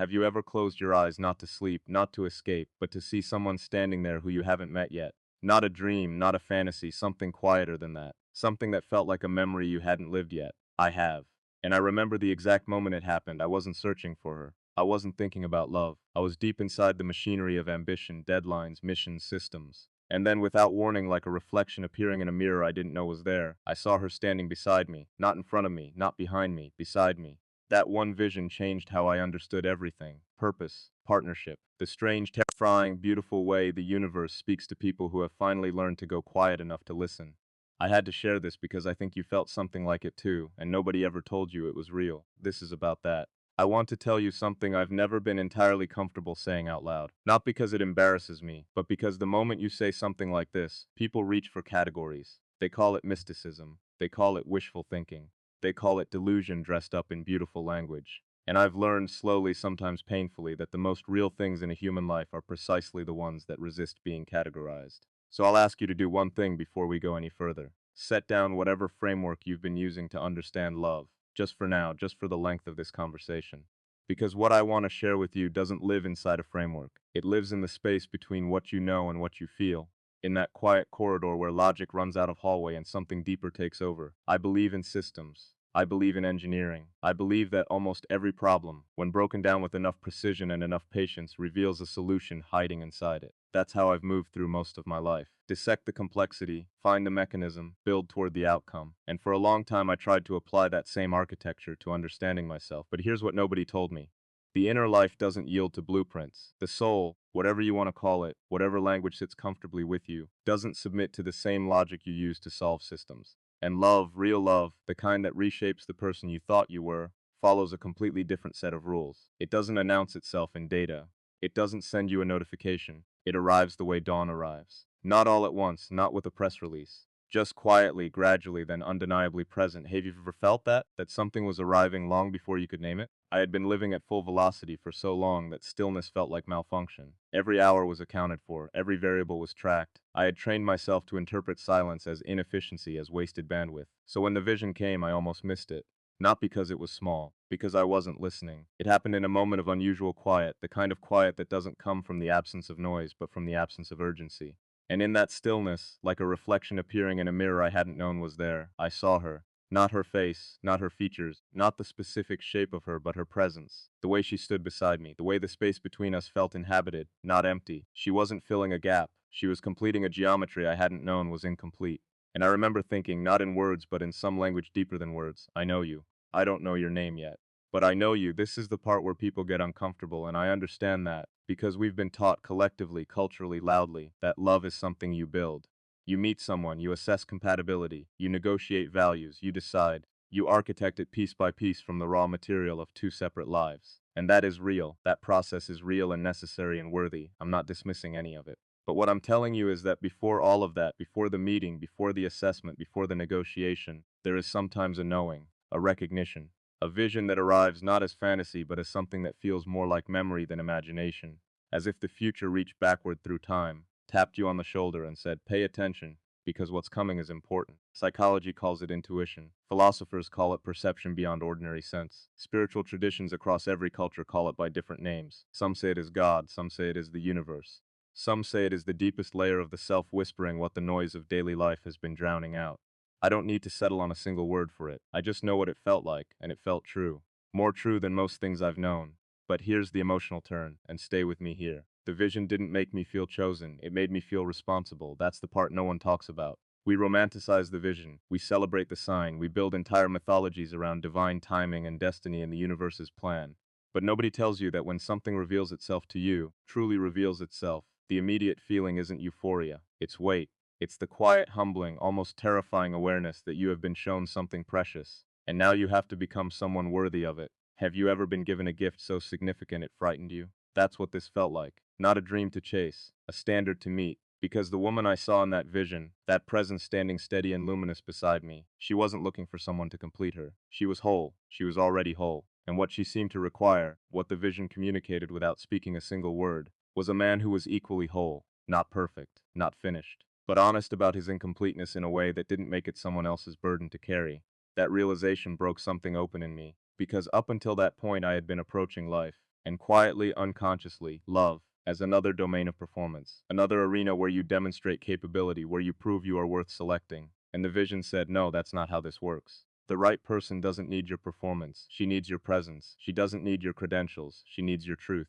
Have you ever closed your eyes not to sleep, not to escape, but to see someone standing there who you haven't met yet? Not a dream, not a fantasy, something quieter than that. Something that felt like a memory you hadn't lived yet. I have. And I remember the exact moment it happened. I wasn't searching for her. I wasn't thinking about love. I was deep inside the machinery of ambition, deadlines, missions, systems. And then, without warning, like a reflection appearing in a mirror I didn't know was there, I saw her standing beside me, not in front of me, not behind me, beside me. That one vision changed how I understood everything: purpose, partnership, the strange, terrifying, beautiful way the universe speaks to people who have finally learned to go quiet enough to listen. I had to share this because I think you felt something like it too, and nobody ever told you it was real. This is about that. I want to tell you something I've never been entirely comfortable saying out loud. Not because it embarrasses me, but because the moment you say something like this, people reach for categories. They call it mysticism. They call it wishful thinking. They call it delusion dressed up in beautiful language. And I've learned slowly, sometimes painfully, that the most real things in a human life are precisely the ones that resist being categorized. So I'll ask you to do one thing before we go any further. Set down whatever framework you've been using to understand love, just for now, just for the length of this conversation. Because what I want to share with you doesn't live inside a framework. It lives in the space between what you know and what you feel. In that quiet corridor where logic runs out of hallway and something deeper takes over. I believe in systems. I believe in engineering. I believe that almost every problem, when broken down with enough precision and enough patience, reveals a solution hiding inside it. That's how I've moved through most of my life. Dissect the complexity, find the mechanism, build toward the outcome. And for a long time I tried to apply that same architecture to understanding myself. But here's what nobody told me. The inner life doesn't yield to blueprints. The soul, whatever you want to call it, whatever language sits comfortably with you, doesn't submit to the same logic you use to solve systems. And love, real love, the kind that reshapes the person you thought you were, follows a completely different set of rules. It doesn't announce itself in data. It doesn't send you a notification. It arrives the way dawn arrives. Not all at once, not with a press release. Just quietly, gradually, then undeniably present. Have you ever felt that? That something was arriving long before you could name it? I had been living at full velocity for so long that stillness felt like malfunction. Every hour was accounted for, every variable was tracked. I had trained myself to interpret silence as inefficiency, as wasted bandwidth. So when the vision came, I almost missed it. Not because it was small, because I wasn't listening. It happened in a moment of unusual quiet, the kind of quiet that doesn't come from the absence of noise, but from the absence of urgency. And in that stillness, like a reflection appearing in a mirror I hadn't known was there, I saw her. Not her face, not her features, not the specific shape of her, but her presence. The way she stood beside me, the way the space between us felt inhabited, not empty. She wasn't filling a gap. She was completing a geometry I hadn't known was incomplete. And I remember thinking, not in words, but in some language deeper than words, I know you. I don't know your name yet. But I know you. This is the part where people get uncomfortable, and I understand that, because we've been taught collectively, culturally, loudly, that love is something you build. You meet someone, you assess compatibility, you negotiate values, you decide, you architect it piece by piece from the raw material of two separate lives. And that is real. That process is real and necessary and worthy. I'm not dismissing any of it. But what I'm telling you is that before all of that, before the meeting, before the assessment, before the negotiation, there is sometimes a knowing, a recognition, a vision that arrives not as fantasy but as something that feels more like memory than imagination, as if the future reached backward through time, tapped you on the shoulder and said, pay attention, because what's coming is important. Psychology calls it intuition. Philosophers call it perception beyond ordinary sense. Spiritual traditions across every culture call it by different names. Some say it is God, some say it is the universe. Some say it is the deepest layer of the self whispering what the noise of daily life has been drowning out. I don't need to settle on a single word for it. I just know what it felt like, and it felt true. More true than most things I've known. But here's the emotional turn, and stay with me here. The vision didn't make me feel chosen, it made me feel responsible. That's the part no one talks about. We romanticize the vision, we celebrate the sign, we build entire mythologies around divine timing and destiny and the universe's plan. But nobody tells you that when something reveals itself to you, truly reveals itself, the immediate feeling isn't euphoria, it's weight. It's the quiet, humbling, almost terrifying awareness that you have been shown something precious, and now you have to become someone worthy of it. Have you ever been given a gift so significant it frightened you? That's what this felt like. Not a dream to chase, a standard to meet. Because the woman I saw in that vision, that presence standing steady and luminous beside me, she wasn't looking for someone to complete her. She was whole. She was already whole. And what she seemed to require, what the vision communicated without speaking a single word, was a man who was equally whole. Not perfect, not finished, but honest about his incompleteness in a way that didn't make it someone else's burden to carry. That realization broke something open in me, because up until that point I had been approaching life, And quietly, unconsciously, love as another domain of performance, another arena where you demonstrate capability, where you prove you are worth selecting. And the vision said, no, that's not how this works. The right person doesn't need your performance, she needs your presence. She doesn't need your credentials, she needs your truth.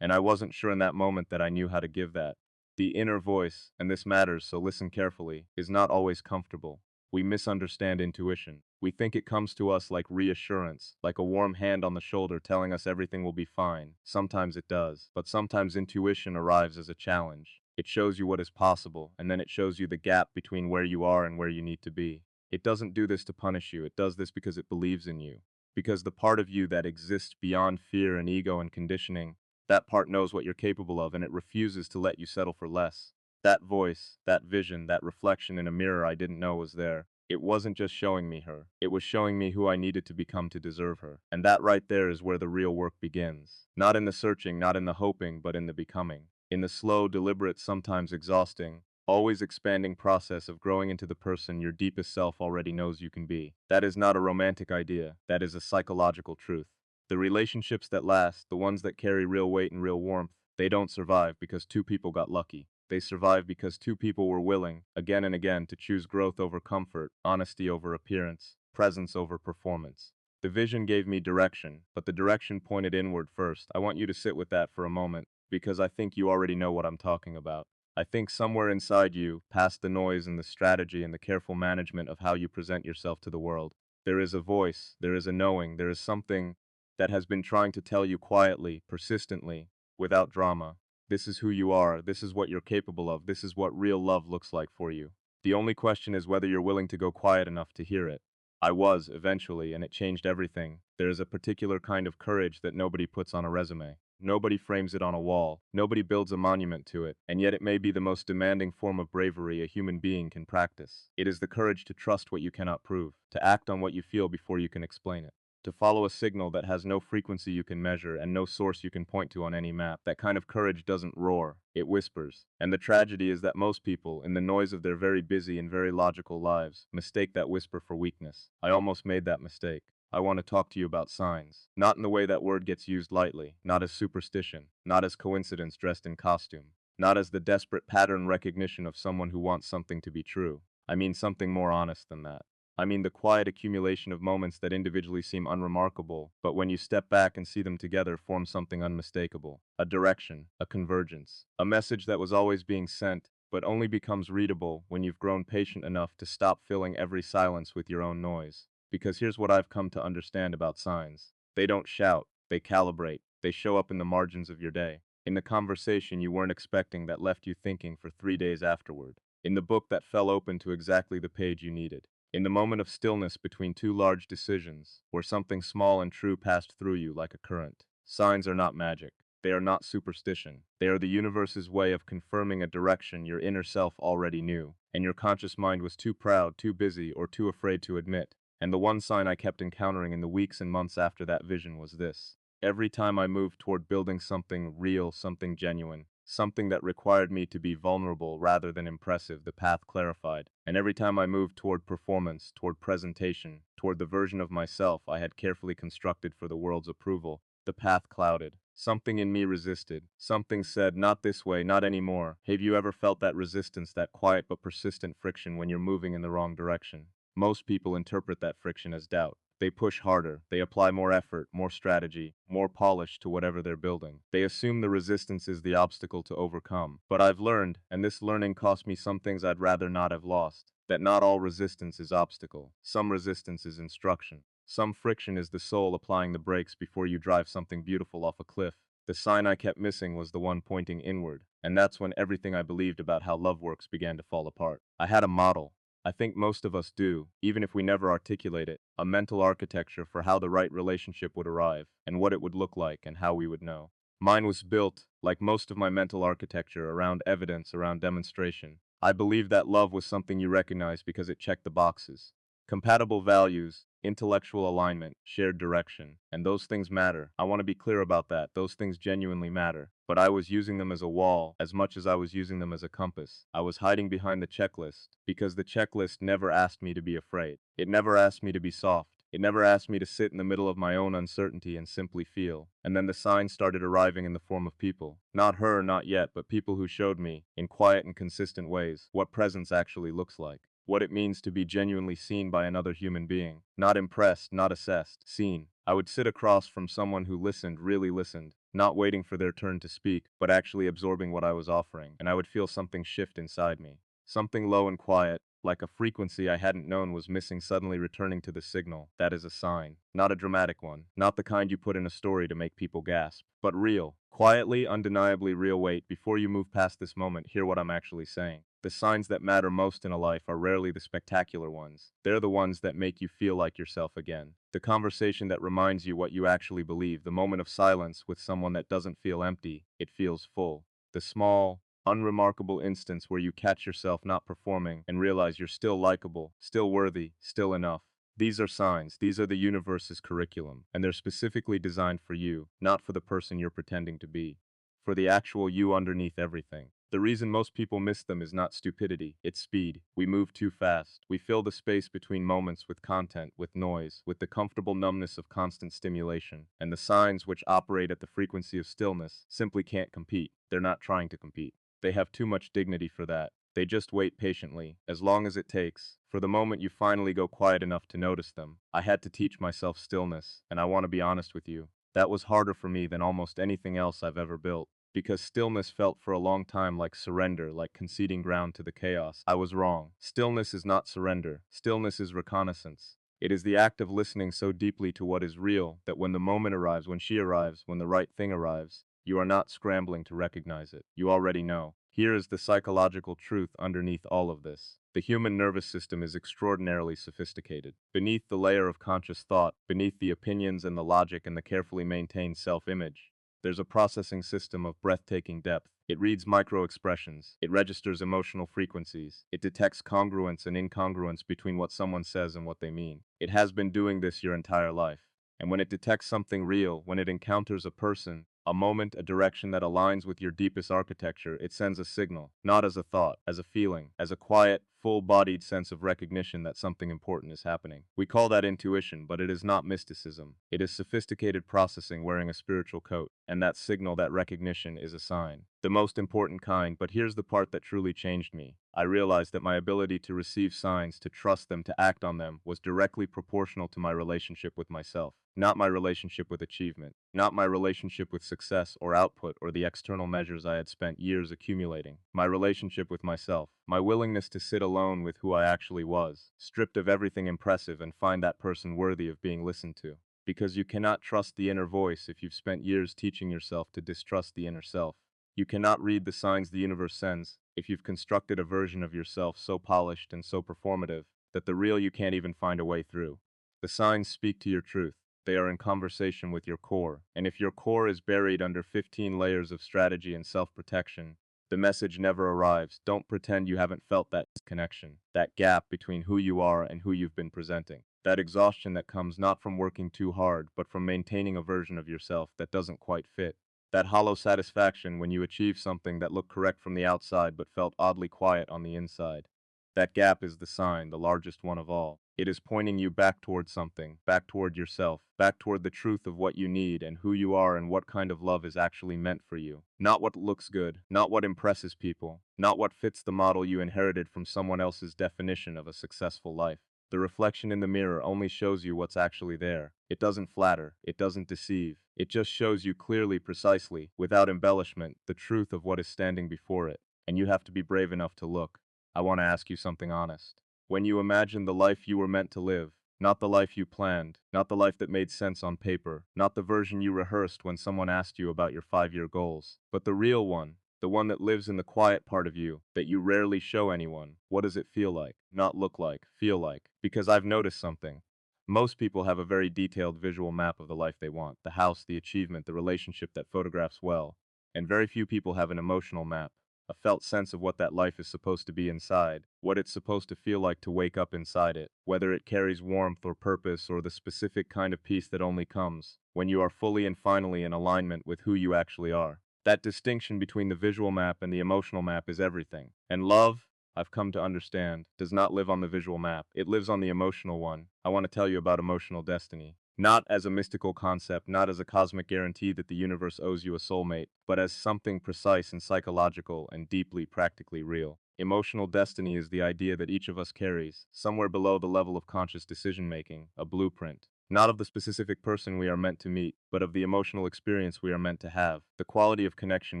And I wasn't sure in that moment that I knew how to give that. The inner voice, and this matters, so listen carefully, is not always comfortable. We misunderstand intuition. We think it comes to us like reassurance, like a warm hand on the shoulder telling us everything will be fine. Sometimes it does, but sometimes intuition arrives as a challenge. It shows you what is possible, and then it shows you the gap between where you are and where you need to be. It doesn't do this to punish you, it does this because it believes in you. Because the part of you that exists beyond fear and ego and conditioning, that part knows what you're capable of and it refuses to let you settle for less. That voice, that vision, that reflection in a mirror I didn't know was there. It wasn't just showing me her. It was showing me who I needed to become to deserve her. And that right there is where the real work begins. Not in the searching, not in the hoping, but in the becoming. In the slow, deliberate, sometimes exhausting, always expanding process of growing into the person your deepest self already knows you can be. That is not a romantic idea. That is a psychological truth. The relationships that last, the ones that carry real weight and real warmth, they don't survive because two people got lucky. They survive because two people were willing, again and again, to choose growth over comfort, honesty over appearance, presence over performance. The vision gave me direction, but the direction pointed inward first. I want you to sit with that for a moment, because I think you already know what I'm talking about. I think somewhere inside you, past the noise and the strategy and the careful management of how you present yourself to the world, there is a voice, there is a knowing, there is something that has been trying to tell you quietly, persistently, without drama. This is who you are, this is what you're capable of, this is what real love looks like for you. The only question is whether you're willing to go quiet enough to hear it. I was, eventually, and it changed everything. There is a particular kind of courage that nobody puts on a resume. Nobody frames it on a wall. Nobody builds a monument to it, and yet it may be the most demanding form of bravery a human being can practice. It is the courage to trust what you cannot prove, to act on what you feel before you can explain it, to follow a signal that has no frequency you can measure and no source you can point to on any map. That kind of courage doesn't roar, it whispers. And the tragedy is that most people, in the noise of their very busy and very logical lives, mistake that whisper for weakness. I almost made that mistake. I want to talk to you about signs. Not in the way that word gets used lightly, not as superstition, not as coincidence dressed in costume, not as the desperate pattern recognition of someone who wants something to be true. I mean something more honest than that. I mean the quiet accumulation of moments that individually seem unremarkable, but when you step back and see them together form something unmistakable. A direction, a convergence, a message that was always being sent, but only becomes readable when you've grown patient enough to stop filling every silence with your own noise. Because here's what I've come to understand about signs. They don't shout, they calibrate, they show up in the margins of your day. In the conversation you weren't expecting that left you thinking for 3 days afterward. In the book that fell open to exactly the page you needed. In the moment of stillness between two large decisions, where something small and true passed through you like a current. Signs are not magic. They are not superstition. They are the universe's way of confirming a direction your inner self already knew, and your conscious mind was too proud, too busy, or too afraid to admit. And the one sign I kept encountering in the weeks and months after that vision was this. Every time I moved toward building something real, something genuine, something that required me to be vulnerable rather than impressive, the path clarified. And every time I moved toward performance, toward presentation, toward the version of myself I had carefully constructed for the world's approval, the path clouded. Something in me resisted. Something said, not this way, not anymore. Have you ever felt that resistance, that quiet but persistent friction when you're moving in the wrong direction? Most people interpret that friction as doubt. They push harder, they apply more effort, more strategy, more polish to whatever they're building. They assume the resistance is the obstacle to overcome. But I've learned, and this learning cost me some things I'd rather not have lost, that not all resistance is obstacle. Some resistance is instruction. Some friction is the soul applying the brakes before you drive something beautiful off a cliff. The sign I kept missing was the one pointing inward, and that's when everything I believed about how love works began to fall apart. I had a model. I think most of us do, even if we never articulate it, a mental architecture for how the right relationship would arrive, and what it would look like, and how we would know. Mine was built, like most of my mental architecture, around evidence, around demonstration. I believed that love was something you recognized because it checked the boxes. Compatible values, intellectual alignment, shared direction, and those things matter. I want to be clear about that. Those things genuinely matter. But I was using them as a wall as much as I was using them as a compass. I was hiding behind the checklist because the checklist never asked me to be afraid. It never asked me to be soft. It never asked me to sit in the middle of my own uncertainty and simply feel. And then the signs started arriving in the form of people. Not her, not yet, but people who showed me, in quiet and consistent ways, what presence actually looks like. What it means to be genuinely seen by another human being. Not impressed, not assessed, seen. I would sit across from someone who listened, really listened, not waiting for their turn to speak, but actually absorbing what I was offering, and I would feel something shift inside me. Something low and quiet, like a frequency I hadn't known was missing suddenly returning to the signal. That is a sign. Not a dramatic one. Not the kind you put in a story to make people gasp. But real. Quietly, undeniably real. Wait, before you move past this moment, hear what I'm actually saying. The signs that matter most in a life are rarely the spectacular ones. They're the ones that make you feel like yourself again. The conversation that reminds you what you actually believe. The moment of silence with someone that doesn't feel empty. It feels full. The small, unremarkable instance where you catch yourself not performing and realize you're still likable, still worthy, still enough. These are signs, these are the universe's curriculum, and they're specifically designed for you, not for the person you're pretending to be. For the actual you underneath everything. The reason most people miss them is not stupidity, it's speed. We move too fast. We fill the space between moments with content, with noise, with the comfortable numbness of constant stimulation. And the signs which operate at the frequency of stillness simply can't compete. They're not trying to compete. They have too much dignity for that. They just wait patiently, as long as it takes, for the moment you finally go quiet enough to notice them. I had to teach myself stillness, and I want to be honest with you. That was harder for me than almost anything else I've ever built. Because stillness felt for a long time like surrender, like conceding ground to the chaos. I was wrong. Stillness is not surrender. Stillness is reconnaissance. It is the act of listening so deeply to what is real that when the moment arrives, when she arrives, when the right thing arrives, you are not scrambling to recognize it. You already know. Here is the psychological truth underneath all of this. The human nervous system is extraordinarily sophisticated. Beneath the layer of conscious thought, beneath the opinions and the logic and the carefully maintained self-image, there's a processing system of breathtaking depth. It reads micro-expressions. It registers emotional frequencies. It detects congruence and incongruence between what someone says and what they mean. It has been doing this your entire life. And when it detects something real, when it encounters a person, a moment, a direction that aligns with your deepest architecture, it sends a signal, not as a thought, as a feeling, as a quiet, full-bodied sense of recognition that something important is happening. We call that intuition, but it is not mysticism. It is sophisticated processing wearing a spiritual coat, and that signal, that recognition, is a sign. The most important kind, but here's the part that truly changed me. I realized that my ability to receive signs, to trust them, to act on them, was directly proportional to my relationship with myself. Not my relationship with achievement, not my relationship with success or output or the external measures I had spent years accumulating. My relationship with myself, my willingness to sit alone with who I actually was, stripped of everything impressive and find that person worthy of being listened to. Because you cannot trust the inner voice if you've spent years teaching yourself to distrust the inner self. You cannot read the signs the universe sends if you've constructed a version of yourself so polished and so performative that the real you can't even find a way through. The signs speak to your truth. They are in conversation with your core, and if your core is buried under 15 layers of strategy and self-protection, the message never arrives. Don't pretend you haven't felt that connection, that gap between who you are and who you've been presenting. That exhaustion that comes not from working too hard, but from maintaining a version of yourself that doesn't quite fit. That hollow satisfaction when you achieve something that looked correct from the outside but felt oddly quiet on the inside. That gap is the sign, the largest one of all. It is pointing you back toward something, back toward yourself, back toward the truth of what you need and who you are and what kind of love is actually meant for you. Not what looks good, not what impresses people, not what fits the model you inherited from someone else's definition of a successful life. The reflection in the mirror only shows you what's actually there. It doesn't flatter, it doesn't deceive. It just shows you clearly, precisely, without embellishment, the truth of what is standing before it. And you have to be brave enough to look. I want to ask you something honest. When you imagine the life you were meant to live, not the life you planned, not the life that made sense on paper, not the version you rehearsed when someone asked you about your 5-year goals, but the real one, the one that lives in the quiet part of you, that you rarely show anyone, what does it feel like? Not look like, feel like. Because I've noticed something. Most people have a very detailed visual map of the life they want, the house, the achievement, the relationship that photographs well, and very few people have an emotional map. A felt sense of what that life is supposed to be inside, what it's supposed to feel like to wake up inside it, whether it carries warmth or purpose or the specific kind of peace that only comes when you are fully and finally in alignment with who you actually are. That distinction between the visual map and the emotional map is everything. And love, I've come to understand, does not live on the visual map. It lives on the emotional one. I want to tell you about emotional destiny. Not as a mystical concept, not as a cosmic guarantee that the universe owes you a soulmate, but as something precise and psychological and deeply practically real. Emotional destiny is the idea that each of us carries, somewhere below the level of conscious decision-making, a blueprint. Not of the specific person we are meant to meet, but of the emotional experience we are meant to have, the quality of connection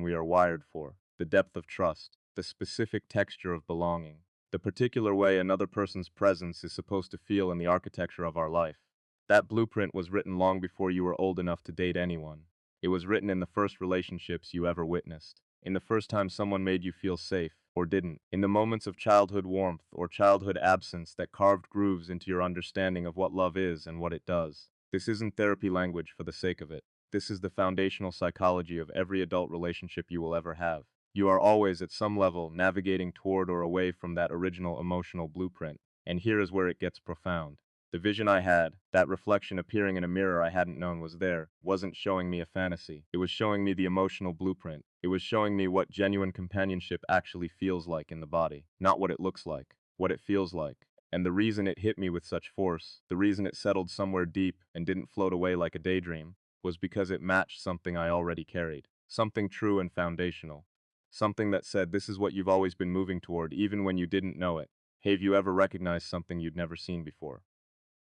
we are wired for, the depth of trust, the specific texture of belonging, the particular way another person's presence is supposed to feel in the architecture of our life. That blueprint was written long before you were old enough to date anyone. It was written in the first relationships you ever witnessed, in the first time someone made you feel safe, or didn't, in the moments of childhood warmth or childhood absence that carved grooves into your understanding of what love is and what it does. This isn't therapy language for the sake of it. This is the foundational psychology of every adult relationship you will ever have. You are always, at some level, navigating toward or away from that original emotional blueprint. And here is where it gets profound. The vision I had, that reflection appearing in a mirror I hadn't known was there, wasn't showing me a fantasy. It was showing me the emotional blueprint. It was showing me what genuine companionship actually feels like in the body. Not what it looks like, what it feels like. And the reason it hit me with such force, the reason it settled somewhere deep and didn't float away like a daydream, was because it matched something I already carried. Something true and foundational. Something that said this is what you've always been moving toward even when you didn't know it. Have you ever recognized something you'd never seen before?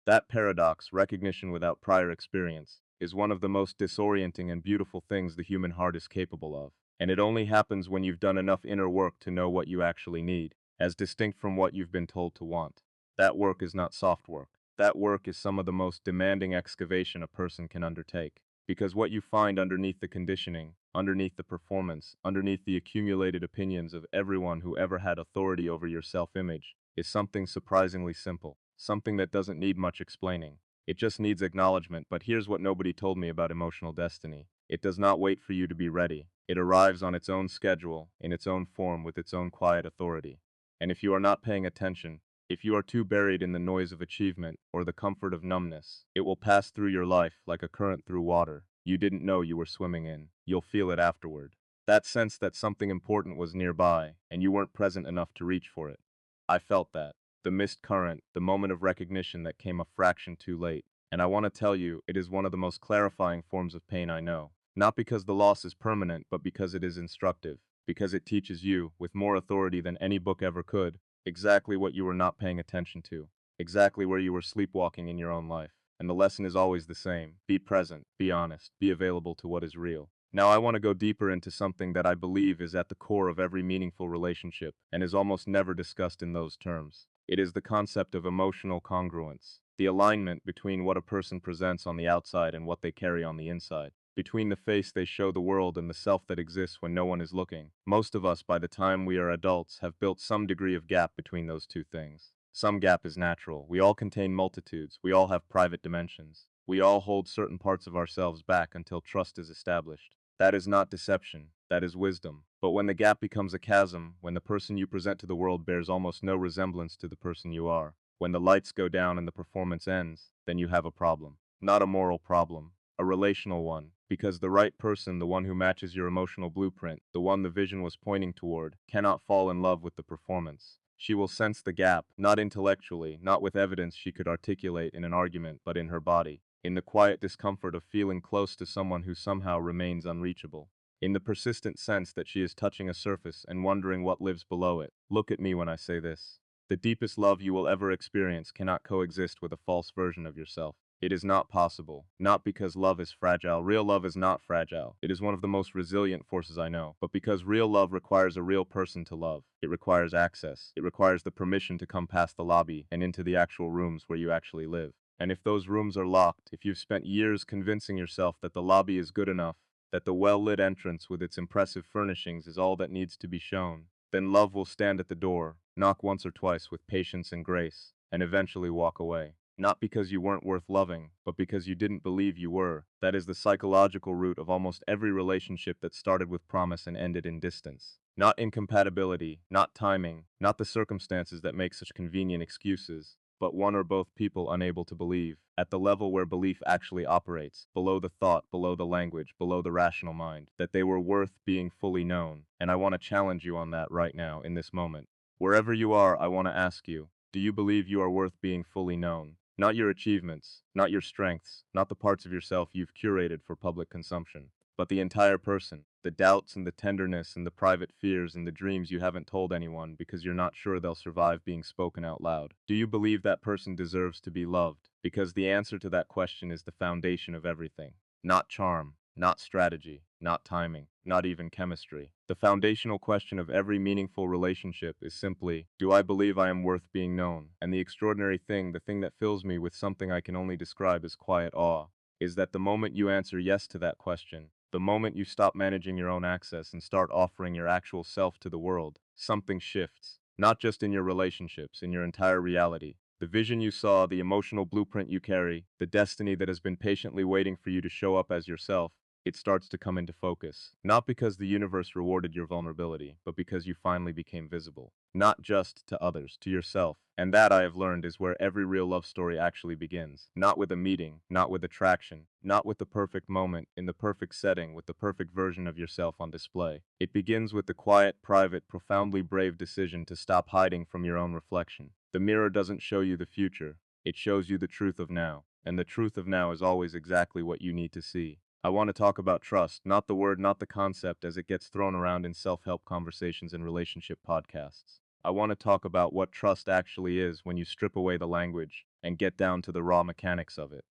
That paradox, recognition without prior experience, is one of the most disorienting and beautiful things the human heart is capable of. And it only happens when you've done enough inner work to know what you actually need, as distinct from what you've been told to want. That work is not soft work. That work is some of the most demanding excavation a person can undertake. Because what you find underneath the conditioning, underneath the performance, underneath the accumulated opinions of everyone who ever had authority over your self-image, is something surprisingly simple. Something that doesn't need much explaining. It just needs acknowledgement, but here's what nobody told me about emotional destiny. It does not wait for you to be ready. It arrives on its own schedule, in its own form, with its own quiet authority. And if you are not paying attention, if you are too buried in the noise of achievement or the comfort of numbness, it will pass through your life like a current through water you didn't know you were swimming in. You'll feel it afterward. That sense that something important was nearby, and you weren't present enough to reach for it. I felt that. The missed current, the moment of recognition that came a fraction too late. And I want to tell you, it is one of the most clarifying forms of pain I know. Not because the loss is permanent, but because it is instructive. Because it teaches you, with more authority than any book ever could, exactly what you were not paying attention to. Exactly where you were sleepwalking in your own life. And the lesson is always the same. Be present, be honest, be available to what is real. Now I want to go deeper into something that I believe is at the core of every meaningful relationship, and is almost never discussed in those terms. It is the concept of emotional congruence, the alignment between what a person presents on the outside and what they carry on the inside, between the face they show the world and the self that exists when no one is looking. Most of us, by the time we are adults, have built some degree of gap between those two things. Some gap is natural. We all contain multitudes. We all have private dimensions. We all hold certain parts of ourselves back until trust is established. That is not deception, that is wisdom. But when the gap becomes a chasm, when the person you present to the world bears almost no resemblance to the person you are, when the lights go down and the performance ends, then you have a problem. Not a moral problem, a relational one, because the right person, the one who matches your emotional blueprint, the one the vision was pointing toward, cannot fall in love with the performance. She will sense the gap, not intellectually, not with evidence she could articulate in an argument, but in her body, in the quiet discomfort of feeling close to someone who somehow remains unreachable, in the persistent sense that she is touching a surface and wondering what lives below it. Look at me when I say this. The deepest love you will ever experience cannot coexist with a false version of yourself. It is not possible. Not because love is fragile. Real love is not fragile. It is one of the most resilient forces I know. But because real love requires a real person to love. It requires access. It requires the permission to come past the lobby and into the actual rooms where you actually live. And if those rooms are locked, if you've spent years convincing yourself that the lobby is good enough, that the well-lit entrance with its impressive furnishings is all that needs to be shown, then love will stand at the door, knock once or twice with patience and grace, and eventually walk away. Not because you weren't worth loving, but because you didn't believe you were. That is the psychological root of almost every relationship that started with promise and ended in distance. Not incompatibility, not timing, not the circumstances that make such convenient excuses, but one or both people unable to believe, at the level where belief actually operates, below the thought, below the language, below the rational mind, that they were worth being fully known. And I want to challenge you on that right now, in this moment. Wherever you are, I want to ask you, do you believe you are worth being fully known? Not your achievements, not your strengths, not the parts of yourself you've curated for public consumption, but the entire person, the doubts and the tenderness and the private fears and the dreams you haven't told anyone because you're not sure they'll survive being spoken out loud. Do you believe that person deserves to be loved? Because the answer to that question is the foundation of everything. Not charm, not strategy, not timing, not even chemistry. The foundational question of every meaningful relationship is simply, do I believe I am worth being known? And the extraordinary thing, the thing that fills me with something I can only describe as quiet awe, is that the moment you answer yes to that question, the moment you stop managing your own access and start offering your actual self to the world, something shifts. Not just in your relationships, in your entire reality. The vision you saw, the emotional blueprint you carry, the destiny that has been patiently waiting for you to show up as yourself, it starts to come into focus. Not because the universe rewarded your vulnerability, but because you finally became visible. Not just to others, to yourself. And that, I have learned, is where every real love story actually begins. Not with a meeting, not with attraction, not with the perfect moment, in the perfect setting, with the perfect version of yourself on display. It begins with the quiet, private, profoundly brave decision to stop hiding from your own reflection. The mirror doesn't show you the future, it shows you the truth of now. And the truth of now is always exactly what you need to see. I want to talk about trust, not the word, not the concept as it gets thrown around in self-help conversations and relationship podcasts. I want to talk about what trust actually is when you strip away the language and get down to the raw mechanics of it.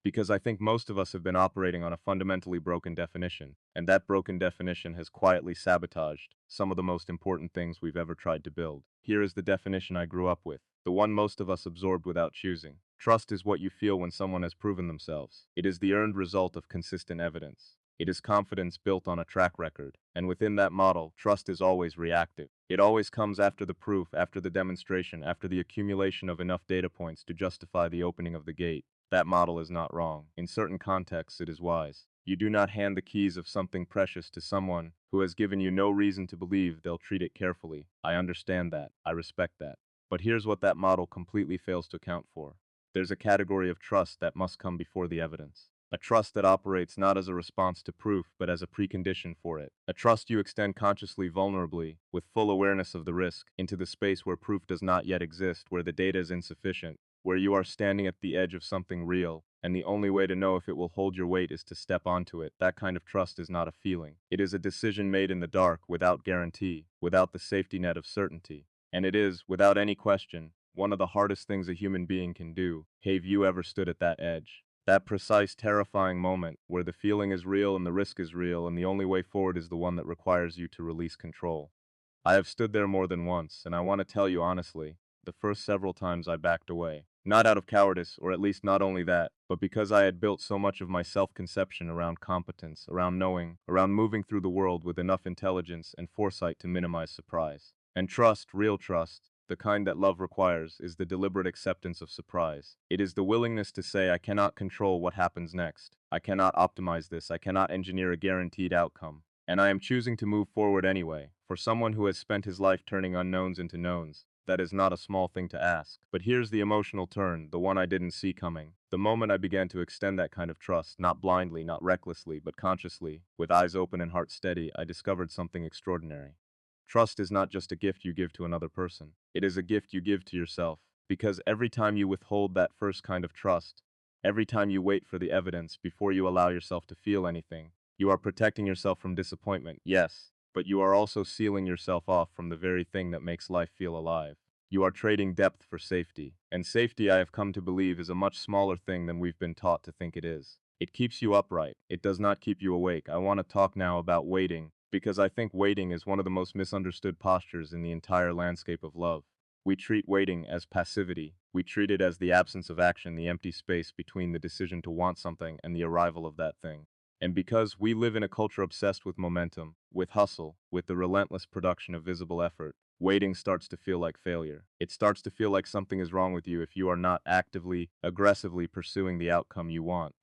Because I think most of us have been operating on a fundamentally broken definition, and that broken definition has quietly sabotaged some of the most important things we've ever tried to build. Here is the definition I grew up with, the one most of us absorbed without choosing. Trust is what you feel when someone has proven themselves. It is the earned result of consistent evidence. It is confidence built on a track record, and within that model, trust is always reactive. It always comes after the proof, after the demonstration, after the accumulation of enough data points to justify the opening of the gate. That model is not wrong. In certain contexts, it is wise. You do not hand the keys of something precious to someone who has given you no reason to believe they'll treat it carefully. I understand that. I respect that. But here's what that model completely fails to account for. There's a category of trust that must come before the evidence. A trust that operates not as a response to proof, but as a precondition for it. A trust you extend consciously, vulnerably, with full awareness of the risk, into the space where proof does not yet exist, where the data is insufficient, where you are standing at the edge of something real, and the only way to know if it will hold your weight is to step onto it. That kind of trust is not a feeling. It is a decision made in the dark, without guarantee, without the safety net of certainty. And it is, without any question, one of the hardest things a human being can do. Have you ever stood at that edge? That precise, terrifying moment where the feeling is real and the risk is real, and the only way forward is the one that requires you to release control. I have stood there more than once, and I want to tell you honestly, the first several times I backed away. Not out of cowardice, or at least not only that, but because I had built so much of my self-conception around competence, around knowing, around moving through the world with enough intelligence and foresight to minimize surprise. And trust, real trust, the kind that love requires, is the deliberate acceptance of surprise. It is the willingness to say, I cannot control what happens next. I cannot optimize this. I cannot engineer a guaranteed outcome. And I am choosing to move forward anyway. For someone who has spent his life turning unknowns into knowns, that is not a small thing to ask. But here's the emotional turn, the one I didn't see coming. The moment I began to extend that kind of trust, not blindly, not recklessly, but consciously, with eyes open and heart steady, I discovered something extraordinary. Trust is not just a gift you give to another person. It is a gift you give to yourself. Because every time you withhold that first kind of trust, every time you wait for the evidence before you allow yourself to feel anything, you are protecting yourself from disappointment, yes, but you are also sealing yourself off from the very thing that makes life feel alive. You are trading depth for safety, and safety, I have come to believe, is a much smaller thing than we've been taught to think it is. It keeps you upright. It does not keep you awake. I want to talk now about waiting, because I think waiting is one of the most misunderstood postures in the entire landscape of love. We treat waiting as passivity. We treat it as the absence of action, the empty space between the decision to want something and the arrival of that thing. And because we live in a culture obsessed with momentum, with hustle, with the relentless production of visible effort, waiting starts to feel like failure. It starts to feel like something is wrong with you if you are not actively, aggressively pursuing the outcome you want.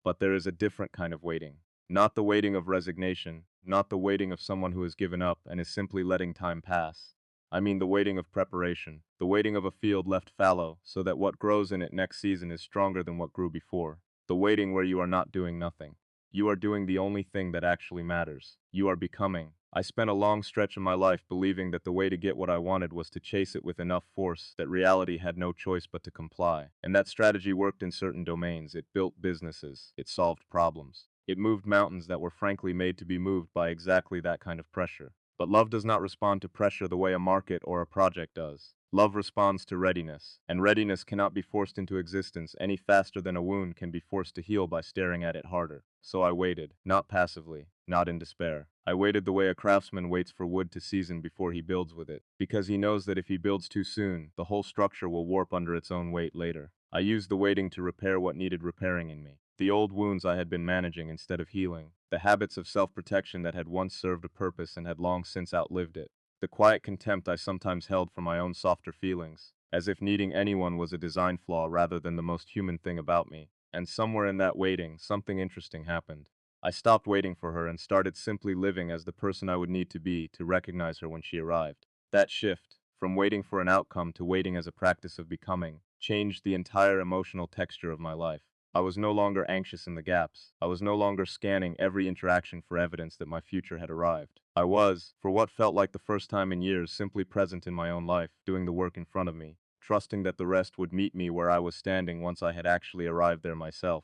But there is a different kind of waiting. Not the waiting of resignation, not the waiting of someone who has given up and is simply letting time pass. I mean the waiting of preparation, the waiting of a field left fallow so that what grows in it next season is stronger than what grew before. The waiting where you are not doing nothing. You are doing the only thing that actually matters. You are becoming, I spent a long stretch of my life believing that the way to get what I wanted was to chase it with enough force that reality had no choice but to comply. And that strategy worked in certain domains. It built businesses. It solved problems. It moved mountains that were frankly made to be moved by exactly that kind of pressure. But love does not respond to pressure the way a market or a project does. Love responds to readiness, and readiness cannot be forced into existence any faster than a wound can be forced to heal by staring at it harder. So I waited, not passively, not in despair. I waited the way a craftsman waits for wood to season before he builds with it, because he knows that if he builds too soon, the whole structure will warp under its own weight later. I used the waiting to repair what needed repairing in me. The old wounds I had been managing instead of healing. The habits of self-protection that had once served a purpose and had long since outlived it. The quiet contempt I sometimes held for my own softer feelings, as if needing anyone was a design flaw rather than the most human thing about me. And somewhere in that waiting, something interesting happened. I stopped waiting for her and started simply living as the person I would need to be to recognize her when she arrived. That shift, from waiting for an outcome to waiting as a practice of becoming, changed the entire emotional texture of my life. I was no longer anxious in the gaps. I was no longer scanning every interaction for evidence that my future had arrived. I was, for what felt like the first time in years, simply present in my own life, doing the work in front of me, trusting that the rest would meet me where I was standing once I had actually arrived there myself.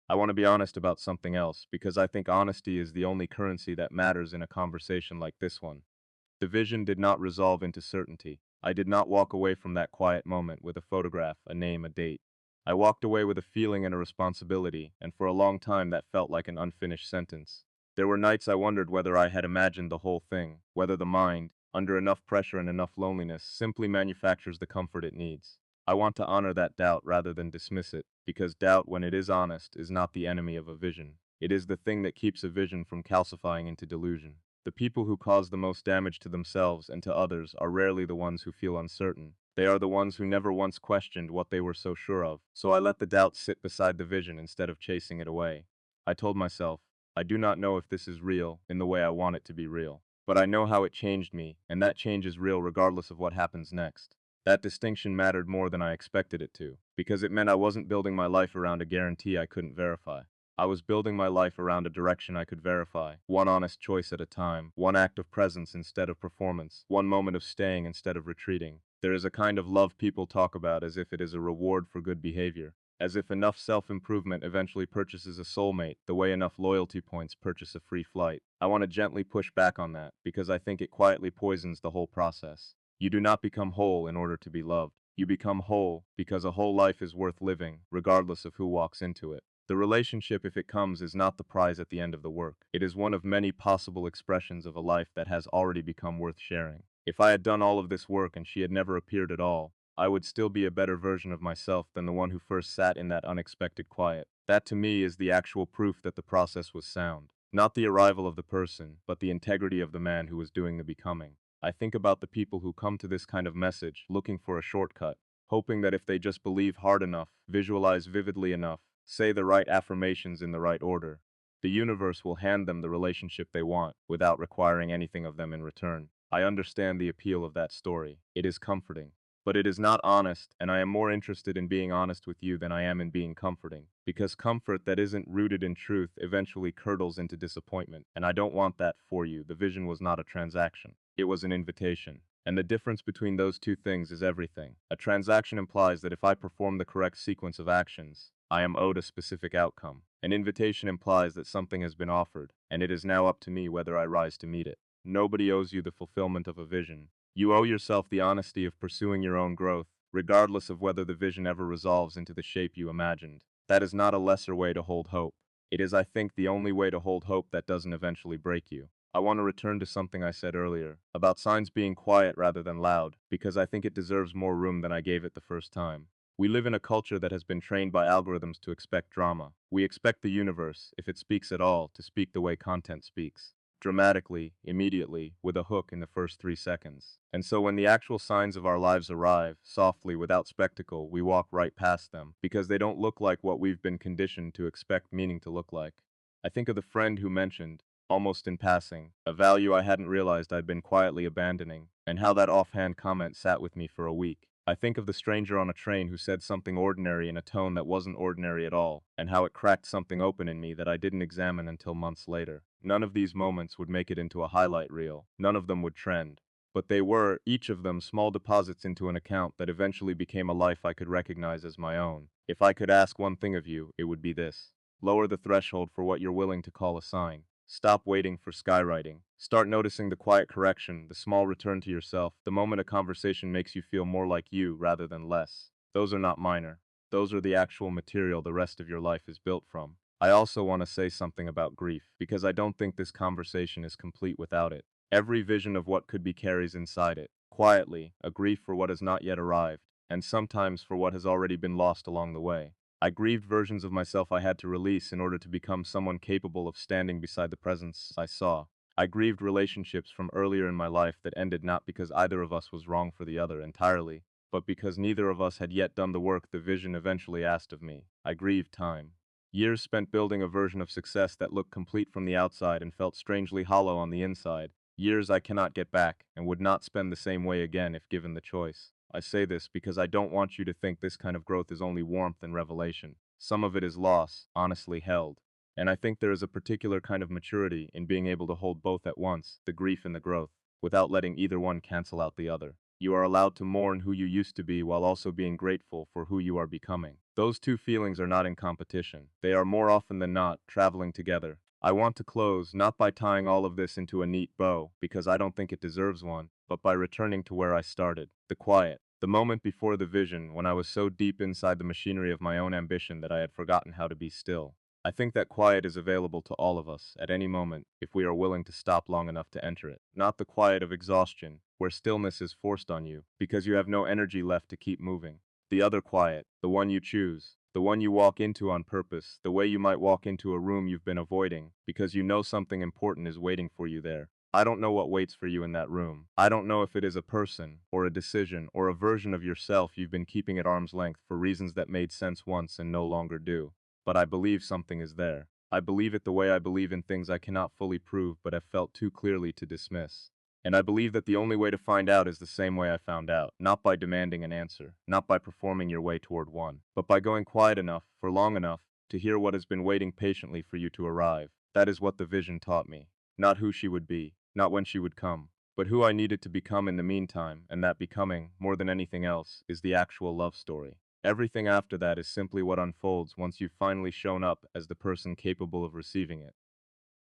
I want to be honest about something else, because I think honesty is the only currency that matters in a conversation like this one. The vision did not resolve into certainty. I did not walk away from that quiet moment with a photograph, a name, a date. I walked away with a feeling and a responsibility, and for a long time that felt like an unfinished sentence. There were nights I wondered whether I had imagined the whole thing, whether the mind, under enough pressure and enough loneliness, simply manufactures the comfort it needs. I want to honor that doubt rather than dismiss it, because doubt, when it is honest, is not the enemy of a vision. It is the thing that keeps a vision from calcifying into delusion. The people who cause the most damage to themselves and to others are rarely the ones who feel uncertain. They are the ones who never once questioned what they were so sure of. So I let the doubt sit beside the vision instead of chasing it away. I told myself, I do not know if this is real in the way I want it to be real, but I know how it changed me, and that change is real regardless of what happens next. That distinction mattered more than I expected it to, because it meant I wasn't building my life around a guarantee I couldn't verify. I was building my life around a direction I could verify, one honest choice at a time, one act of presence instead of performance, one moment of staying instead of retreating. There is a kind of love people talk about as if it is a reward for good behavior, as if enough self-improvement eventually purchases a soulmate the way enough loyalty points purchase a free flight. I want to gently push back on that, because I think it quietly poisons the whole process. You do not become whole in order to be loved. You become whole because a whole life is worth living, regardless of who walks into it. The relationship, if it comes, is not the prize at the end of the work. It is one of many possible expressions of a life that has already become worth sharing. If I had done all of this work and she had never appeared at all, I would still be a better version of myself than the one who first sat in that unexpected quiet. That to me is the actual proof that the process was sound. Not the arrival of the person, but the integrity of the man who was doing the becoming. I think about the people who come to this kind of message looking for a shortcut, hoping that if they just believe hard enough, visualize vividly enough, say the right affirmations in the right order, the universe will hand them the relationship they want without requiring anything of them in return. I understand the appeal of that story. It is comforting. But it is not honest, and I am more interested in being honest with you than I am in being comforting. Because comfort that isn't rooted in truth eventually curdles into disappointment, and I don't want that for you. The vision was not a transaction. It was an invitation. And the difference between those two things is everything. A transaction implies that if I perform the correct sequence of actions, I am owed a specific outcome. An invitation implies that something has been offered, and it is now up to me whether I rise to meet it. Nobody owes you the fulfillment of a vision. You owe yourself the honesty of pursuing your own growth, regardless of whether the vision ever resolves into the shape you imagined. That is not a lesser way to hold hope. It is, I think, the only way to hold hope that doesn't eventually break you. I want to return to something I said earlier, about signs being quiet rather than loud, because I think it deserves more room than I gave it the first time. We live in a culture that has been trained by algorithms to expect drama. We expect the universe, if it speaks at all, to speak the way content speaks. Dramatically, immediately, with a hook in the first 3 seconds. And so when the actual signs of our lives arrive, softly, without spectacle, we walk right past them, because they don't look like what we've been conditioned to expect meaning to look like. I think of the friend who mentioned, almost in passing, a value I hadn't realized I'd been quietly abandoning, and how that offhand comment sat with me for a week. I think of the stranger on a train who said something ordinary in a tone that wasn't ordinary at all, and how it cracked something open in me that I didn't examine until months later. None of these moments would make it into a highlight reel. None of them would trend. But they were, each of them, small deposits into an account that eventually became a life I could recognize as my own. If I could ask one thing of you, it would be this. Lower the threshold for what you're willing to call a sign. Stop waiting for skywriting. Start noticing the quiet correction, the small return to yourself, the moment a conversation makes you feel more like you rather than less. Those are not minor. Those are the actual material the rest of your life is built from. I also want to say something about grief, because I don't think this conversation is complete without it. Every vision of what could be carries inside it, quietly, a grief for what has not yet arrived, and sometimes for what has already been lost along the way. I grieved versions of myself I had to release in order to become someone capable of standing beside the presence I saw. I grieved relationships from earlier in my life that ended not because either of us was wrong for the other entirely, but because neither of us had yet done the work the vision eventually asked of me. I grieved time. Years spent building a version of success that looked complete from the outside and felt strangely hollow on the inside. Years I cannot get back, and would not spend the same way again if given the choice. I say this because I don't want you to think this kind of growth is only warmth and revelation. Some of it is loss, honestly held. And I think there is a particular kind of maturity in being able to hold both at once, the grief and the growth, without letting either one cancel out the other. You are allowed to mourn who you used to be while also being grateful for who you are becoming. Those two feelings are not in competition. They are more often than not traveling together. I want to close not by tying all of this into a neat bow, because I don't think it deserves one, but by returning to where I started, the quiet. The moment before the vision, when I was so deep inside the machinery of my own ambition that I had forgotten how to be still. I think that quiet is available to all of us, at any moment, if we are willing to stop long enough to enter it. Not the quiet of exhaustion, where stillness is forced on you, because you have no energy left to keep moving. The other quiet, the one you choose, the one you walk into on purpose, the way you might walk into a room you've been avoiding, because you know something important is waiting for you there. I don't know what waits for you in that room. I don't know if it is a person, or a decision, or a version of yourself you've been keeping at arm's length for reasons that made sense once and no longer do. But I believe something is there. I believe it the way I believe in things I cannot fully prove but have felt too clearly to dismiss. And I believe that the only way to find out is the same way I found out, not by demanding an answer, not by performing your way toward one, but by going quiet enough, for long enough, to hear what has been waiting patiently for you to arrive. That is what the vision taught me. Not who she would be, not when she would come, but who I needed to become in the meantime, and that becoming, more than anything else, is the actual love story. Everything after that is simply what unfolds once you've finally shown up as the person capable of receiving it.